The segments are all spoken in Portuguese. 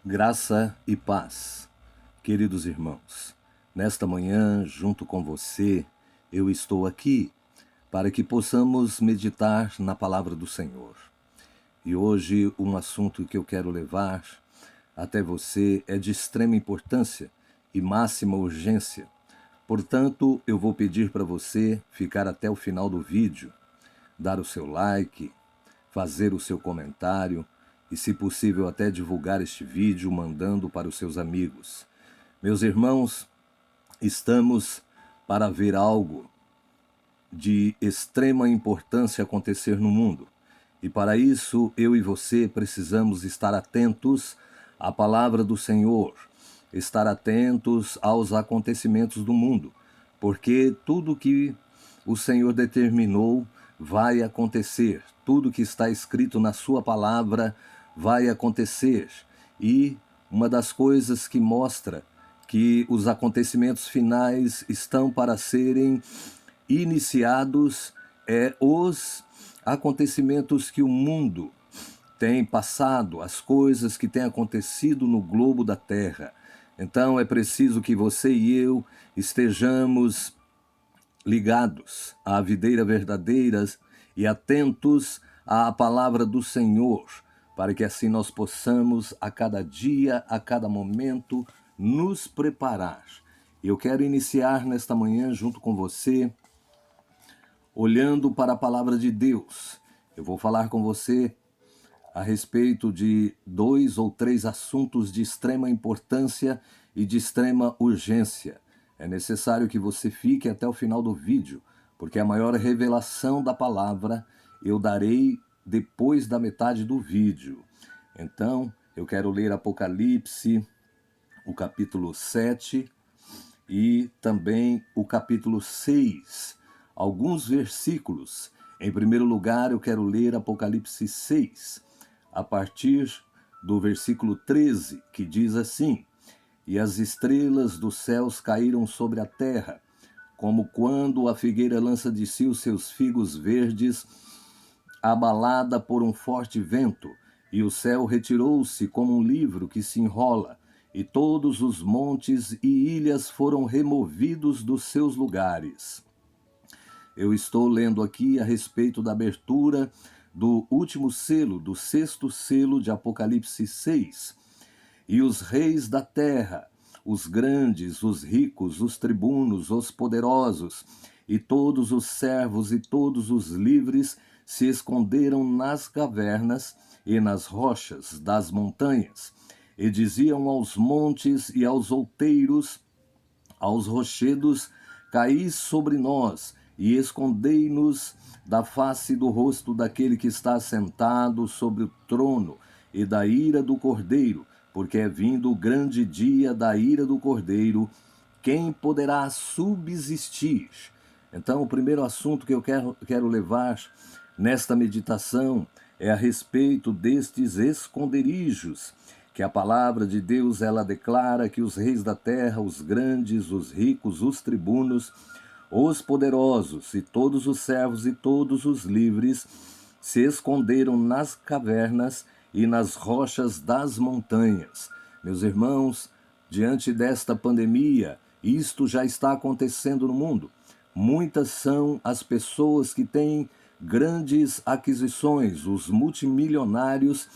Graça e paz, queridos irmãos. Nesta manhã, junto com você, eu estou aqui para que possamos meditar na palavra do Senhor. E hoje, um assunto que eu quero levar até você é de extrema importância e máxima urgência. Portanto, eu vou pedir para você ficar até o final do vídeo, dar o seu like, fazer o seu comentário e, se possível, até divulgar este vídeo mandando para os seus amigos. Meus irmãos, estamos para ver algo de extrema importância acontecer no mundo. E para isso, eu e você precisamos estar atentos à palavra do Senhor, estar atentos aos acontecimentos do mundo, porque tudo que o Senhor determinou vai acontecer, tudo que está escrito na sua palavra vai acontecer. E uma das coisas que mostra que os acontecimentos finais estão para serem iniciados os acontecimentos que o mundo tem passado, as coisas que têm acontecido no globo da Terra. Então é preciso que você e eu estejamos ligados à videira verdadeira e atentos à palavra do Senhor, para que assim nós possamos a cada dia, a cada momento, nos preparar. Eu quero iniciar nesta manhã junto com você, olhando para a palavra de Deus. Eu vou falar com você a respeito de 2 ou 3 assuntos de extrema importância e de extrema urgência. É necessário que você fique até o final do vídeo, porque a maior revelação da palavra eu darei depois da metade do vídeo. Então, eu quero ler Apocalipse, o capítulo 7 e também o capítulo 6, alguns versículos. Em primeiro lugar, eu quero ler Apocalipse 6, a partir do versículo 13, que diz assim: E as estrelas dos céus caíram sobre a terra, como quando a figueira lança de si os seus figos verdes, abalada por um forte vento, e o céu retirou-se como um livro que se enrola, e todos os montes e ilhas foram removidos dos seus lugares. Eu estou lendo aqui a respeito da abertura do último selo, do 6º selo de Apocalipse 6. E os reis da terra, os grandes, os ricos, os tribunos, os poderosos, e todos os servos e todos os livres se esconderam nas cavernas e nas rochas das montanhas, e diziam aos montes e aos outeiros, aos rochedos: Caí sobre nós e escondei-nos da face do rosto daquele que está sentado sobre o trono e da ira do Cordeiro, porque é vindo o grande dia da ira do Cordeiro. Quem poderá subsistir? Então, o primeiro assunto que eu quero levar nesta meditação é a respeito destes esconderijos, que a palavra de Deus ela declara que os reis da terra, os grandes, os ricos, os tribunos, os poderosos e todos os servos e todos os livres se esconderam nas cavernas e nas rochas das montanhas. Meus irmãos, diante desta pandemia, isto já está acontecendo no mundo. Muitas são as pessoas que têm grandes aquisições, os multimilionários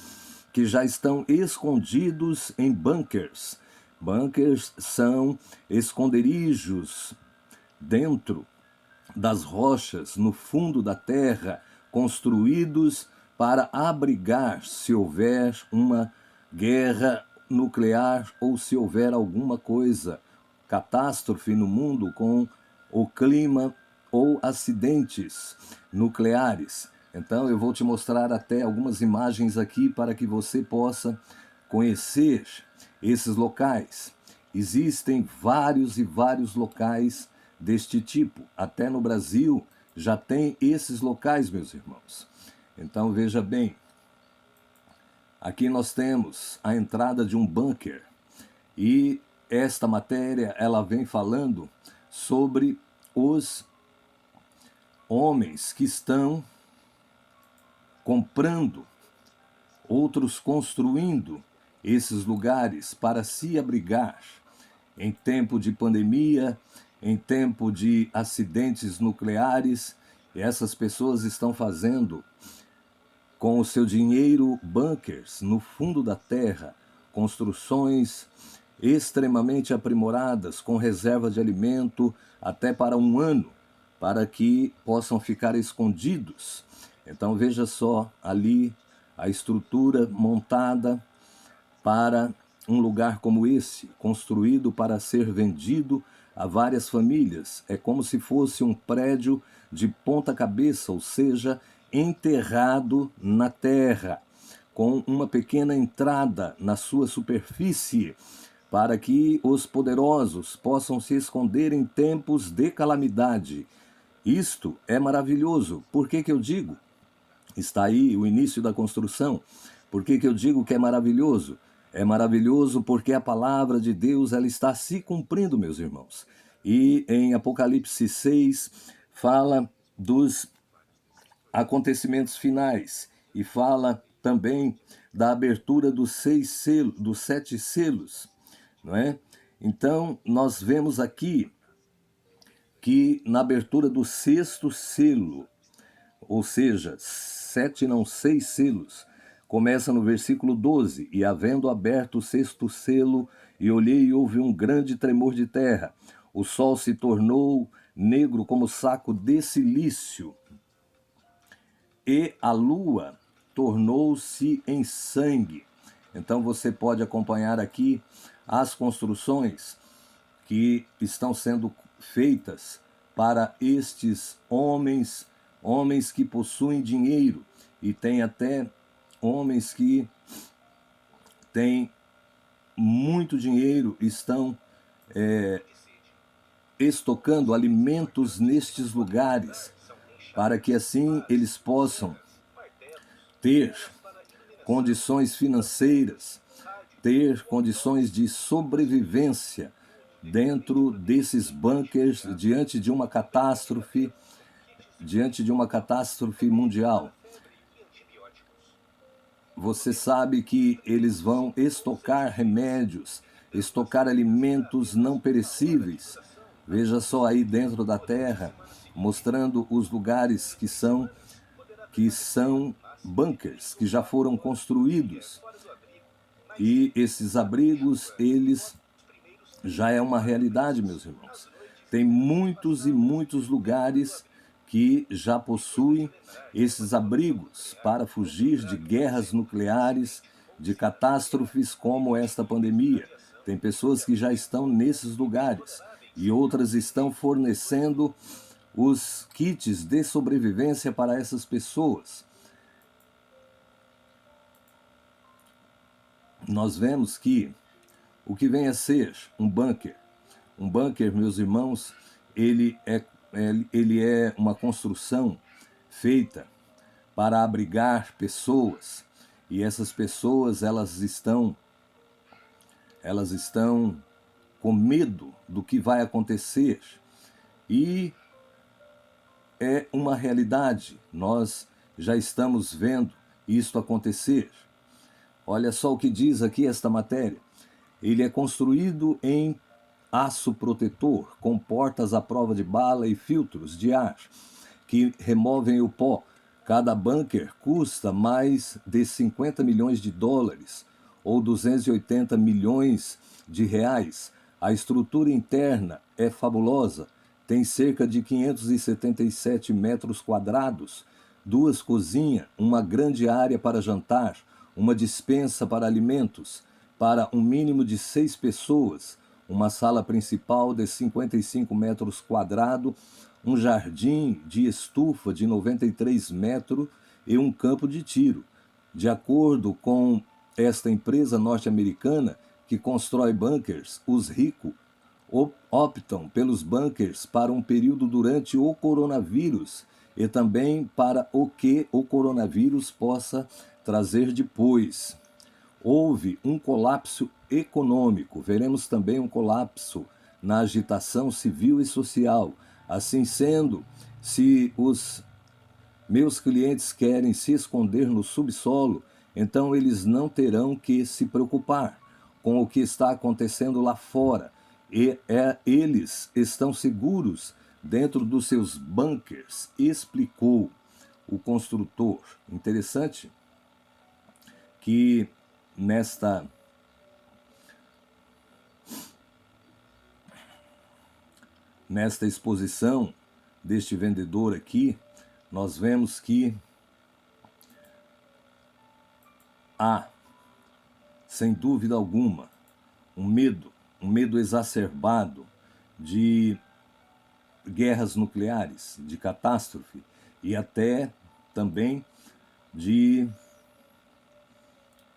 que já estão escondidos em bunkers. Bunkers são esconderijos dentro das rochas, no fundo da terra, construídos para abrigar se houver uma guerra nuclear ou se houver alguma coisa, catástrofe no mundo com o clima ou acidentes nucleares. Então eu vou te mostrar até algumas imagens aqui para que você possa conhecer esses locais. Existem vários e vários locais deste tipo. Até no Brasil já tem esses locais, meus irmãos. Então veja bem, aqui nós temos a entrada de um bunker e esta matéria ela vem falando sobre os homens que estão comprando, outros construindo esses lugares para se abrigar em tempo de pandemia, em tempo de acidentes nucleares. E essas pessoas estão fazendo com o seu dinheiro bunkers no fundo da terra, construções extremamente aprimoradas, com reserva de alimento até para um ano, para que possam ficar escondidos. Então veja só ali a estrutura montada para um lugar como esse, construído para ser vendido a várias famílias. É como se fosse um prédio de ponta cabeça, ou seja, enterrado na terra, com uma pequena entrada na sua superfície, para que os poderosos possam se esconder em tempos de calamidade. Isto é maravilhoso. Por que eu digo? Está aí o início da construção. Por que eu digo que é maravilhoso? É maravilhoso porque a palavra de Deus ela está se cumprindo, meus irmãos. E em Apocalipse 6 fala dos acontecimentos finais e fala também da abertura dos 7 selos, não é? Então, nós vemos aqui que na abertura do 6º selo, ou seja, 7 não 6 selos, começa no versículo 12, e havendo aberto o 6º selo, e olhei e houve um grande tremor de terra, o sol se tornou negro como saco de cilício, e a lua tornou-se em sangue. Então você pode acompanhar aqui as construções que estão sendo feitas para estes homens que possuem dinheiro, e tem até homens que têm muito dinheiro, estão estocando alimentos nestes lugares, para que assim eles possam ter condições financeiras, ter condições de sobrevivência dentro desses bunkers diante de uma catástrofe mundial. Você sabe que eles vão estocar remédios, estocar alimentos não perecíveis. Veja só aí dentro da terra, mostrando os lugares que são bunkers, que já foram construídos. E esses abrigos, eles já é uma realidade, meus irmãos. Tem muitos e muitos lugares que já possuem esses abrigos para fugir de guerras nucleares, de catástrofes como esta pandemia. Tem pessoas que já estão nesses lugares e outras estão fornecendo os kits de sobrevivência para essas pessoas. Nós vemos que o que vem a ser um bunker, meus irmãos, ele é uma construção feita para abrigar pessoas, e essas pessoas elas estão com medo do que vai acontecer, e é uma realidade. Nós já estamos vendo isto acontecer. Olha só o que diz aqui esta matéria. Ele é construído em aço protetor, com portas à prova de bala e filtros de ar que removem o pó. Cada bunker custa mais de 50 milhões de dólares, ou 280 milhões de reais. A estrutura interna é fabulosa. Tem cerca de 577 metros quadrados, 2 cozinhas, uma grande área para jantar, uma despensa para alimentos, para um mínimo de 6 pessoas, uma sala principal de 55 metros quadrados, um jardim de estufa de 93 metros e um campo de tiro. De acordo com esta empresa norte-americana que constrói bunkers, os ricos optam pelos bunkers para um período durante o coronavírus e também para o que o coronavírus possa trazer depois. Houve um colapso econômico, veremos também um colapso na agitação civil e social. Assim sendo, se os meus clientes querem se esconder no subsolo, então eles não terão que se preocupar com o que está acontecendo lá fora. Eles estão seguros dentro dos seus bunkers, explicou o construtor. Interessante que nesta exposição deste vendedor aqui, nós vemos que há, sem dúvida alguma, um medo exacerbado de guerras nucleares, de catástrofe e até também de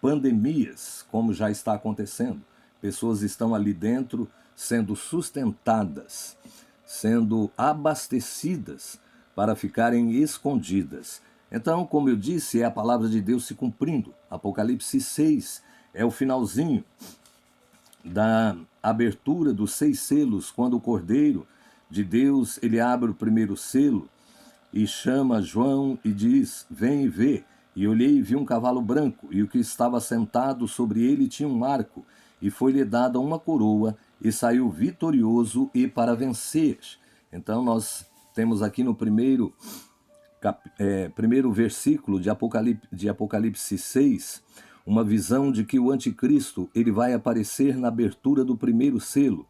pandemias, como já está acontecendo. Pessoas estão ali dentro sendo sustentadas, sendo abastecidas para ficarem escondidas. Então, como eu disse, é a palavra de Deus se cumprindo. Apocalipse 6 é o finalzinho da abertura dos 6 selos, quando o Cordeiro de Deus, ele abre o primeiro selo e chama João e diz: vem e vê. E olhei e vi um cavalo branco, e o que estava sentado sobre ele tinha um arco, e foi-lhe dada uma coroa, e saiu vitorioso e para vencer. Então nós temos aqui no primeiro versículo de Apocalipse 6, uma visão de que o anticristo ele vai aparecer na abertura do primeiro selo.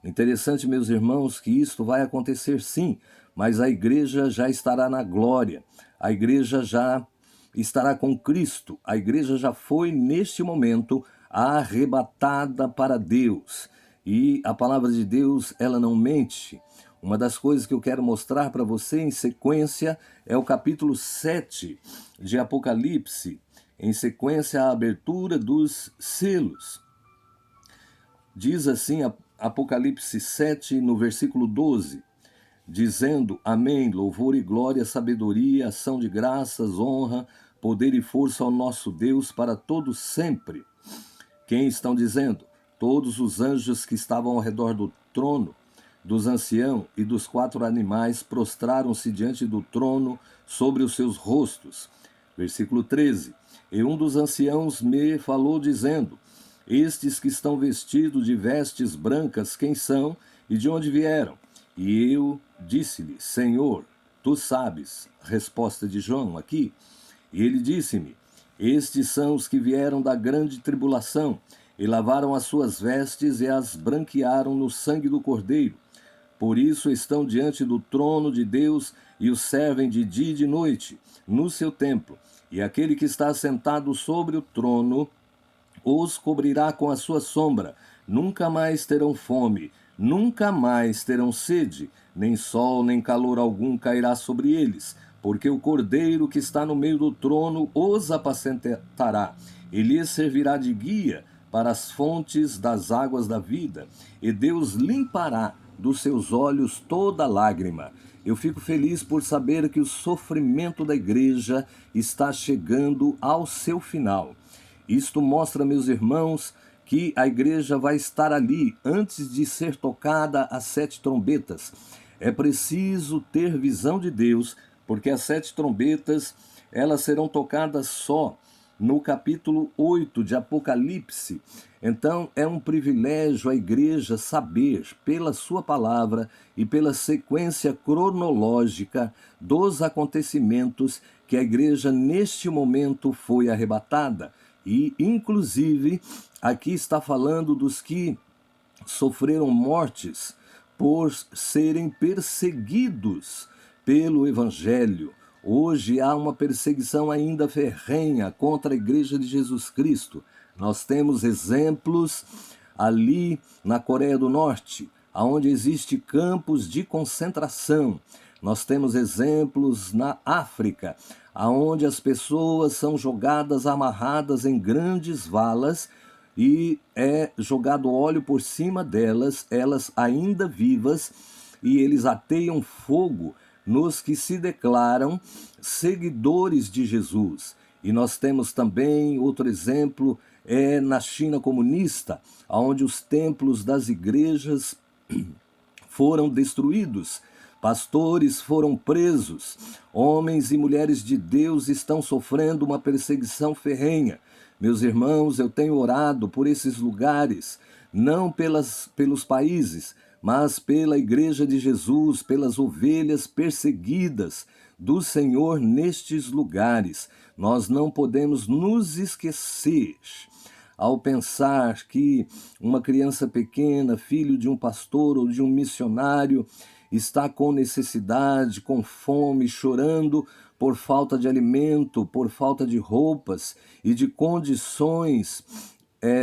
Interessante, meus irmãos, que isto vai acontecer sim, mas a igreja já estará na glória, a igreja já estará com Cristo, a igreja já foi neste momento arrebatada para Deus. E a palavra de Deus, ela não mente. Uma das coisas que eu quero mostrar para você em sequência é o capítulo 7 de Apocalipse, em sequência à abertura dos selos. Diz assim Apocalipse 7, no versículo 12, dizendo: Amém, louvor e glória, sabedoria, ação de graças, honra, poder e força ao nosso Deus para todos sempre. Quem estão dizendo? Todos os anjos que estavam ao redor do trono, dos anciãos e dos 4 animais prostraram-se diante do trono sobre os seus rostos. Versículo 13. E um dos anciãos me falou dizendo: estes que estão vestidos de vestes brancas, quem são e de onde vieram? E eu disse-lhe: Senhor, tu sabes. Resposta de João aqui. E ele disse-me: estes são os que vieram da grande tribulação, e lavaram as suas vestes e as branquearam no sangue do Cordeiro. Por isso estão diante do trono de Deus e o servem de dia e de noite, no seu templo. E aquele que está sentado sobre o trono os cobrirá com a sua sombra. Nunca mais terão fome, nunca mais terão sede, nem sol nem calor algum cairá sobre eles, porque o Cordeiro que está no meio do trono os apacentará. Ele lhes servirá de guia para as fontes das águas da vida, e Deus limpará dos seus olhos toda lágrima. Eu fico feliz por saber que o sofrimento da igreja está chegando ao seu final. Isto mostra, meus irmãos, que a igreja vai estar ali antes de ser tocada as 7 trombetas. É preciso ter visão de Deus, porque as 7 trombetas, elas serão tocadas só no capítulo 8 de Apocalipse. Então é um privilégio a igreja saber, pela sua palavra e pela sequência cronológica dos acontecimentos, que a igreja neste momento foi arrebatada. E inclusive aqui está falando dos que sofreram mortes por serem perseguidos pelo Evangelho. Hoje há uma perseguição ainda ferrenha contra a Igreja de Jesus Cristo. Nós temos exemplos ali na Coreia do Norte, onde existem campos de concentração. Nós temos exemplos na África, onde as pessoas são jogadas, amarradas em grandes valas, e é jogado óleo por cima delas, elas ainda vivas, e eles ateiam fogo nos que se declaram seguidores de Jesus. E nós temos também outro exemplo, na China comunista, onde os templos das igrejas foram destruídos pastores foram presos, homens e mulheres de Deus estão sofrendo uma perseguição ferrenha. Meus irmãos, eu tenho orado por esses lugares, não pelos países, mas pela Igreja de Jesus, pelas ovelhas perseguidas do Senhor nestes lugares. Nós não podemos nos esquecer ao pensar que uma criança pequena, filho de um pastor ou de um missionário, está com necessidade, com fome, chorando por falta de alimento, por falta de roupas e de condições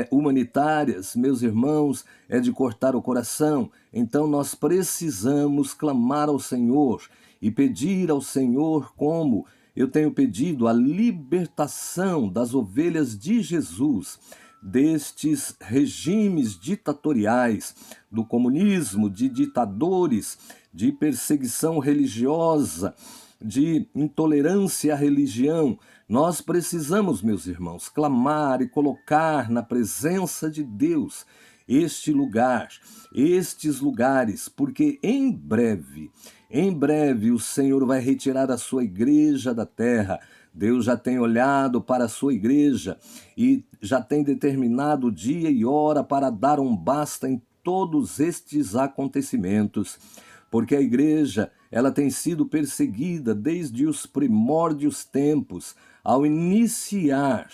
humanitárias, meus irmãos, é de cortar o coração. Então nós precisamos clamar ao Senhor e pedir ao Senhor, como eu tenho pedido, a libertação das ovelhas de Jesus, destes regimes ditatoriais, do comunismo, de ditadores, de perseguição religiosa, de intolerância à religião. Nós precisamos, meus irmãos, clamar e colocar na presença de Deus este lugar, estes lugares, porque em breve o Senhor vai retirar a sua igreja da terra. Deus já tem olhado para a sua igreja e já tem determinado dia e hora para dar um basta em todos estes acontecimentos, porque a igreja, ela tem sido perseguida desde os primórdios tempos. Ao iniciar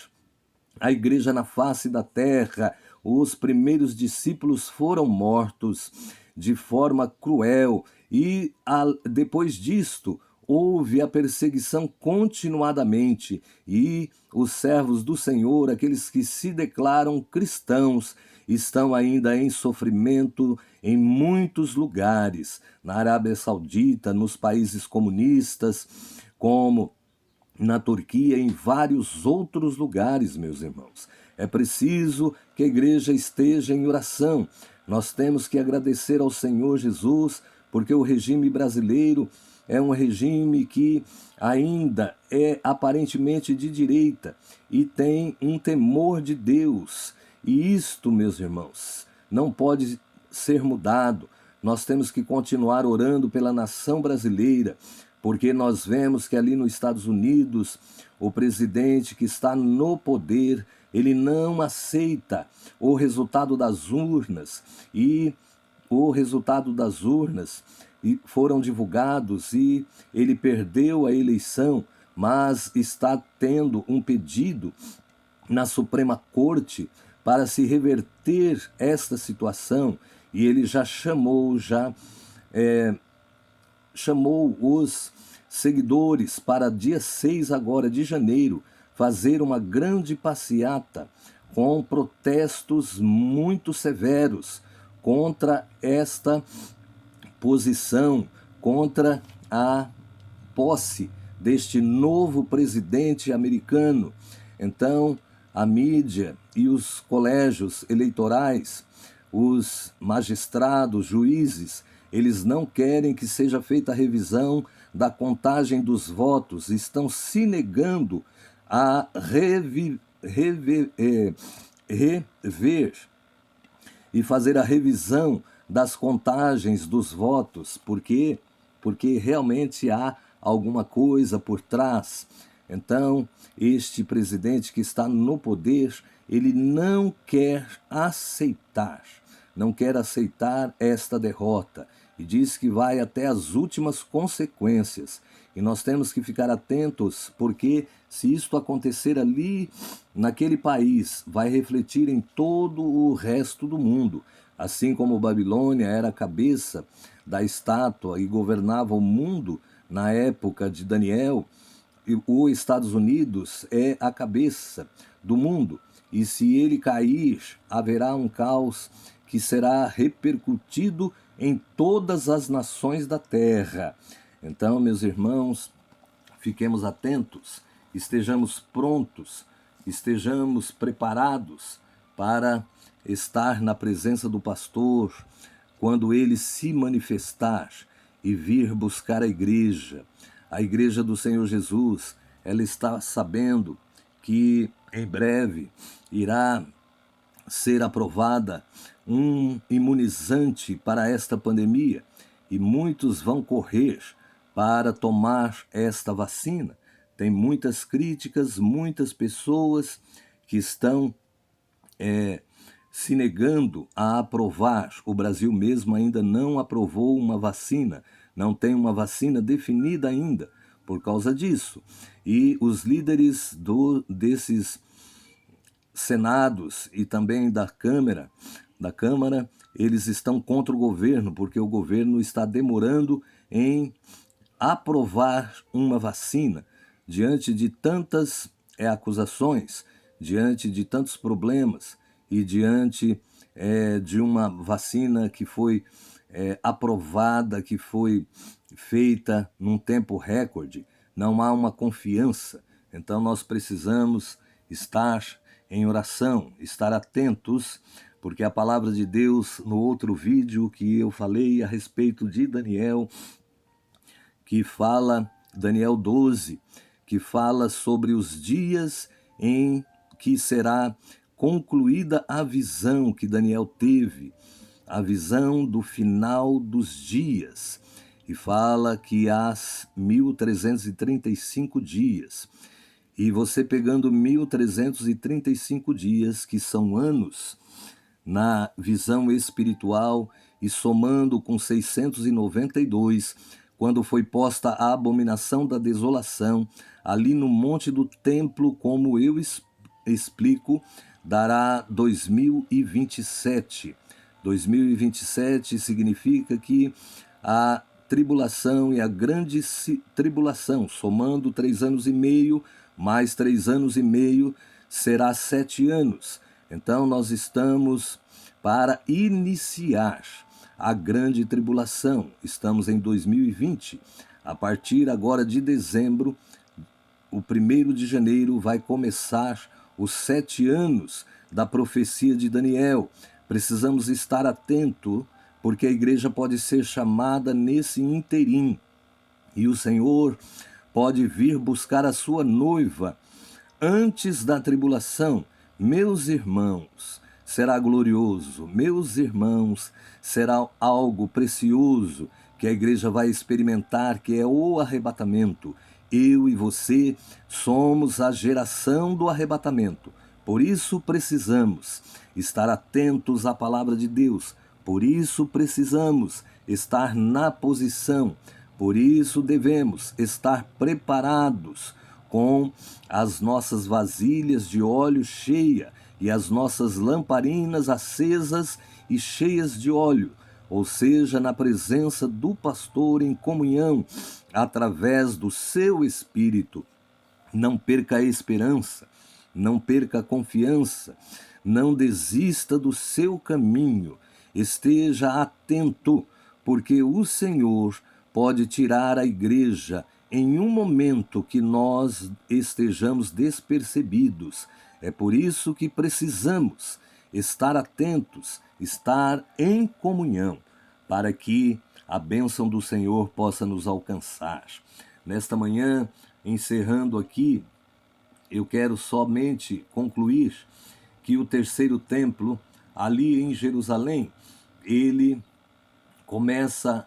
a igreja na face da terra, os primeiros discípulos foram mortos de forma cruel e depois disto houve a perseguição continuadamente, e os servos do Senhor, aqueles que se declaram cristãos, estão ainda em sofrimento em muitos lugares, na Arábia Saudita, nos países comunistas, como na Turquia e em vários outros lugares, meus irmãos. É preciso que a igreja esteja em oração. Nós temos que agradecer ao Senhor Jesus, porque o regime brasileiro é um regime que ainda é aparentemente de direita e tem um temor de Deus. E isto, meus irmãos, não pode ser mudado. Nós temos que continuar orando pela nação brasileira, porque nós vemos que ali nos Estados Unidos, o presidente que está no poder, ele não aceita o resultado das urnas, e o resultado das urnas foram divulgados e ele perdeu a eleição, mas está tendo um pedido na Suprema Corte para se reverter esta situação, e ele já chamou os seguidores para dia 6 agora de janeiro fazer uma grande passeata com protestos muito severos contra esta posição, contra a posse deste novo presidente americano. Então, a mídia e os colégios eleitorais, os magistrados, juízes, eles não querem que seja feita a revisão da contagem dos votos, estão se negando a rever e fazer a revisão das contagens dos votos, porque realmente há alguma coisa por trás. Então, este presidente que está no poder, ele não quer aceitar esta derrota, e diz que vai até as últimas consequências. E nós temos que ficar atentos, porque se isto acontecer ali, naquele país, vai refletir em todo o resto do mundo. Assim como Babilônia era a cabeça da estátua e governava o mundo na época de Daniel, os Estados Unidos é a cabeça do mundo. E se ele cair, haverá um caos que será repercutido em todas as nações da terra. Então, meus irmãos, fiquemos atentos, estejamos prontos, estejamos preparados para estar na presença do pastor quando ele se manifestar e vir buscar a igreja. A igreja do Senhor Jesus, ela está sabendo que em breve irá ser aprovada um imunizante para esta pandemia, e muitos vão correr para tomar esta vacina. Tem muitas críticas, muitas pessoas que estão se negando a aprovar. O Brasil mesmo ainda não aprovou uma vacina, não tem uma vacina definida ainda por causa disso. E os líderes desses senados e também da Câmara, eles estão contra o governo, porque o governo está demorando em aprovar uma vacina diante de tantas acusações, diante de tantos problemas e diante de uma vacina que foi aprovada, que foi feita num tempo recorde. Não há uma confiança. Então nós precisamos estar em oração, estar atentos, porque a palavra de Deus, no outro vídeo que eu falei a respeito de Daniel, que fala, Daniel 12, que fala sobre os dias em que será concluída a visão que Daniel teve, a visão do final dos dias, e fala que há 1335 dias. E você pegando 1335 dias, que são anos, na visão espiritual, e somando com 692, quando foi posta a abominação da desolação, ali no monte do templo, como eu explico, dará 2027. 2027 significa que a tribulação e a grande tribulação, somando 3 anos e meio, mais 3 anos e meio, será 7 anos. Então nós estamos para iniciar a grande tribulação. Estamos em 2020. A partir agora de dezembro, o 1º de janeiro, vai começar os 7 anos da profecia de Daniel. Precisamos estar atento, porque a igreja pode ser chamada nesse interim. E o Senhor pode vir buscar a sua noiva antes da tribulação. Meus irmãos, será glorioso. Meus irmãos, será algo precioso que a igreja vai experimentar, que é o arrebatamento. Eu e você somos a geração do arrebatamento. Por isso precisamos estar atentos à palavra de Deus. Por isso precisamos estar na posição. Por isso devemos estar preparados com as nossas vasilhas de óleo cheia e as nossas lamparinas acesas e cheias de óleo, ou seja, na presença do pastor em comunhão, através do seu Espírito. Não perca a esperança, não perca a confiança, não desista do seu caminho, esteja atento, porque o Senhor pode tirar a igreja em um momento que nós estejamos despercebidos. É por isso que precisamos estar atentos, estar em comunhão, para que a bênção do Senhor possa nos alcançar. Nesta manhã, encerrando aqui, eu quero somente concluir que o 3º templo, ali em Jerusalém, ele começa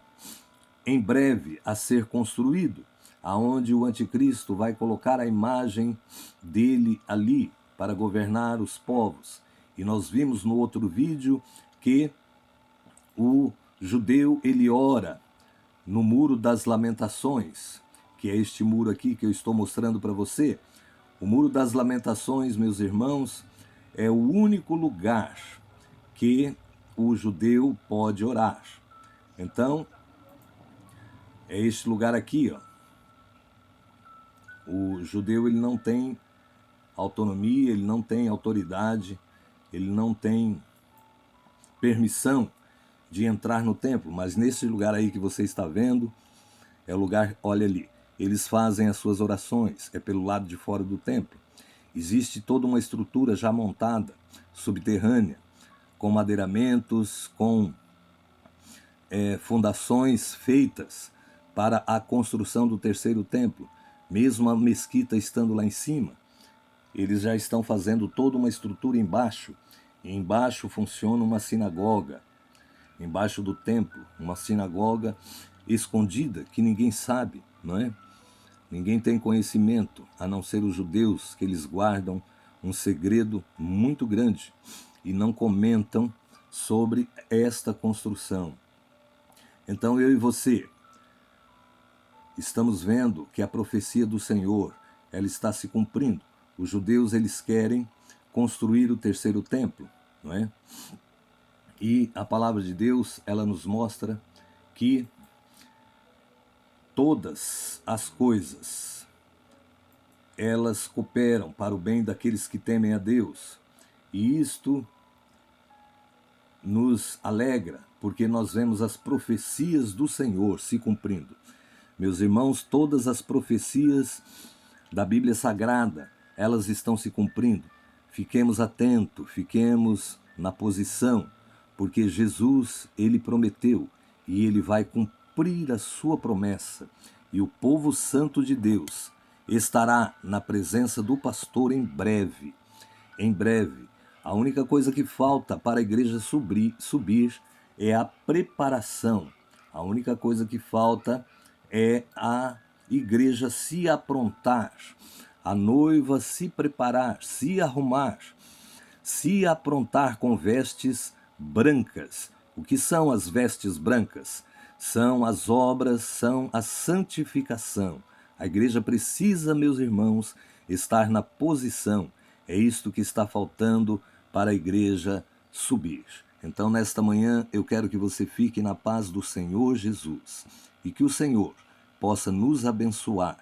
em breve a ser construído, aonde o anticristo vai colocar a imagem dele ali para governar os povos. E nós vimos no outro vídeo que o judeu, ele ora no Muro das Lamentações, que é este muro aqui que eu estou mostrando para você. O Muro das Lamentações, meus irmãos, é o único lugar que o judeu pode orar. Então, é este lugar aqui, ó. O judeu, ele não tem autonomia, ele não tem autoridade, ele não tem permissão de entrar no templo, mas nesse lugar aí que você está vendo, é o lugar, olha ali, eles fazem as suas orações, é pelo lado de fora do templo. Existe toda uma estrutura já montada, subterrânea, com madeiramentos, com fundações feitas para a construção do 3º templo. Mesmo a mesquita estando lá em cima, eles já estão fazendo toda uma estrutura embaixo. E embaixo funciona uma sinagoga. embaixo do templo, uma sinagoga escondida que ninguém sabe, não é? Ninguém tem conhecimento, a não ser os judeus, que eles guardam um segredo muito grande e não comentam sobre esta construção. Então eu e você estamos vendo que a profecia do Senhor, ela está se cumprindo. Os judeus, eles querem construir o terceiro templo, não é? E a palavra de Deus, ela nos mostra que todas as coisas, elas cooperam para o bem daqueles que temem a Deus. E isto nos alegra, porque nós vemos as profecias do Senhor se cumprindo. Meus irmãos, todas as profecias da Bíblia Sagrada, elas estão se cumprindo. Fiquemos atentos, fiquemos na posição, porque Jesus, ele prometeu e ele vai cumprir a sua promessa. E o povo santo de Deus estará na presença do pastor em breve. Em breve. A única coisa que falta para a igreja subir é a preparação. A única coisa que falta é a igreja se aprontar, a noiva se preparar, se arrumar, se aprontar com vestes brancas. O que são as vestes brancas? São as obras, são a santificação. A igreja precisa, meus irmãos, estar na posição. É isto que está faltando para a igreja subir. Então, nesta manhã, eu quero que você fique na paz do Senhor Jesus e que o Senhor possa nos abençoar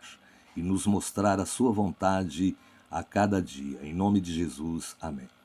e nos mostrar a sua vontade a cada dia. Em nome de Jesus, amém.